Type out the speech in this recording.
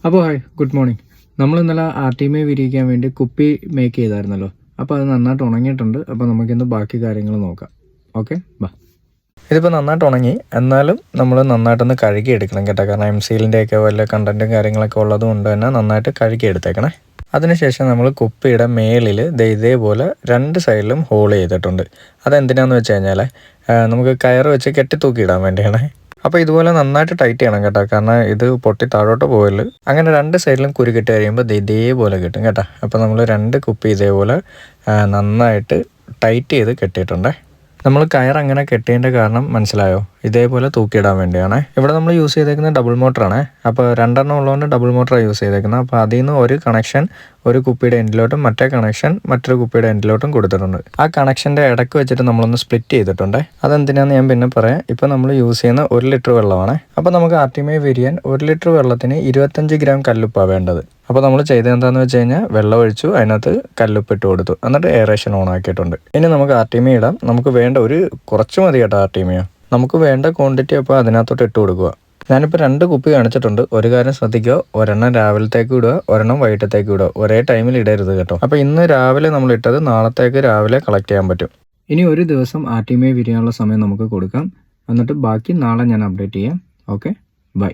അപ്പോൾ hi, good morning. നമ്മൾ ഇന്നലെ ആർട്ടിമയെ വിരിയിക്കാൻ വേണ്ടി കുപ്പി മേക്ക് ചെയ്തായിരുന്നല്ലോ. അപ്പോൾ അത് നന്നായിട്ട് ഉണങ്ങിയിട്ടുണ്ട്. അപ്പോൾ നമുക്കിന്ന് ബാക്കി കാര്യങ്ങൾ നോക്കാം. ഓക്കെ, ബാ. ഇതിപ്പോൾ നന്നായിട്ട് ഉണങ്ങി, എന്നാലും നമ്മൾ നന്നായിട്ടൊന്ന് കഴുകിയെടുക്കണം കേട്ടോ. കാരണം എംസീലിൻ്റെയൊക്കെ വല്ല കണ്ടൻറ്റും കാര്യങ്ങളൊക്കെ ഉള്ളത് കൊണ്ട് തന്നെ നന്നായിട്ട് കഴുകിയെടുത്തേക്കണേ. അതിനുശേഷം നമ്മൾ കുപ്പിയുടെ മേളിൽ ഇതേപോലെ രണ്ട് സൈഡിലും ഹോൾ ചെയ്തിട്ടുണ്ട്. അതെന്തിനാണെന്ന് വെച്ച് കഴിഞ്ഞാൽ നമുക്ക് കയറ് വെച്ച് കെട്ടി തൂക്കിയിടാൻ വേണ്ടിയാണ്. അപ്പോൾ ഇതുപോലെ നന്നായിട്ട് ടൈറ്റ് ചെയ്യണം കേട്ടോ, കാരണം ഇത് പൊട്ടി താഴോട്ട് പോകല്. അങ്ങനെ രണ്ട് സൈഡിലും കുരു കെട്ടി കഴിയുമ്പോൾ ഇതേപോലെ കിട്ടും കേട്ടോ. അപ്പോൾ നമ്മൾ രണ്ട് കുപ്പി ഇതേപോലെ നന്നായിട്ട് ടൈറ്റ് ചെയ്ത് കെട്ടിയിട്ടുണ്ടേ. നമ്മൾ കയർ അങ്ങനെ കെട്ടിയതിൻ്റെ കാരണം മനസ്സിലായോ? ഇതേപോലെ തൂക്കിയിടാൻ വേണ്ടിയാണ്. ഇവിടെ നമ്മൾ യൂസ് ചെയ്തേക്കുന്നത് ഡബിൾ മോട്ടറാണ്. അപ്പോൾ രണ്ടെണ്ണം ഉള്ളതുകൊണ്ട് ഡബിൾ മോട്ടറാണ് യൂസ് ചെയ്തേക്കുന്നത്. അപ്പോൾ അതിൽ നിന്ന് ഒരു കണക്ഷൻ ഒരു കുപ്പിയുടെ എൻഡിലോട്ടും മറ്റേ കണക്ഷൻ മറ്റൊരു കുപ്പിയുടെ എൻഡിലോട്ടും കൊടുത്തിട്ടുണ്ട്. ആ കണക്ഷൻ്റെ ഇടയ്ക്ക് വെച്ചിട്ട് നമ്മളൊന്ന് സ്പ്ലിറ്റ് ചെയ്തിട്ടുണ്ട്. അതെന്തിനാന്ന് ഞാൻ പിന്നെ പറയാം. ഇപ്പോൾ നമ്മൾ യൂസ് ചെയ്യുന്ന 1 ലിറ്റർ വെള്ളമാണ്. അപ്പോൾ നമുക്ക് ആർട്ടിമയെ വിരിയാൻ 1 ലിറ്റർ വെള്ളത്തിന് 25 ഗ്രാം കല്ലുപ്പാണ് വേണ്ടത്. അപ്പോൾ നമ്മൾ ചെയ്തത് എന്താണെന്ന് വെച്ച് കഴിഞ്ഞാൽ വെള്ളം ഒഴിച്ചു, അതിനകത്ത് കല്ലുപ്പിട്ട് കൊടുത്തു, എന്നിട്ട് എയറേഷൻ ഓൺ ആക്കിയിട്ടുണ്ട്. ഇനി നമുക്ക് ആർട്ടിമയ ഇടാം. നമുക്ക് വേണ്ട ഒരു കുറച്ച് മതി കേട്ടോ ആർട്ടിമയ. നമുക്ക് വേണ്ട ക്വാണ്ടിറ്റി അപ്പോൾ അതിനകത്തോട്ട് ഇട്ട് കൊടുക്കുക. ഞാനിപ്പോൾ 2 കുപ്പി കാണിച്ചിട്ടുണ്ട്. ഒരു കാര്യം ശ്രദ്ധിക്കുക, ഒരെണ്ണം രാവിലത്തേക്ക് ഇടുക, ഒരെണ്ണം വൈകിട്ടത്തേക്ക് ഇടുക. ഒരേ ടൈമിൽ ഇടരുത് കേട്ടോ. അപ്പോൾ ഇന്ന് രാവിലെ നമ്മൾ ഇട്ടത് നാളത്തേക്ക് രാവിലെ കളക്ട് ചെയ്യാൻ പറ്റും. ഇനി ഒരു ദിവസം ആർട്ടിമയെ വിരിയാനുള്ള സമയം നമുക്ക് കൊടുക്കാം. എന്നിട്ട് ബാക്കി നാളെ ഞാൻ അപ്ഡേറ്റ് ചെയ്യാം. Okay, by.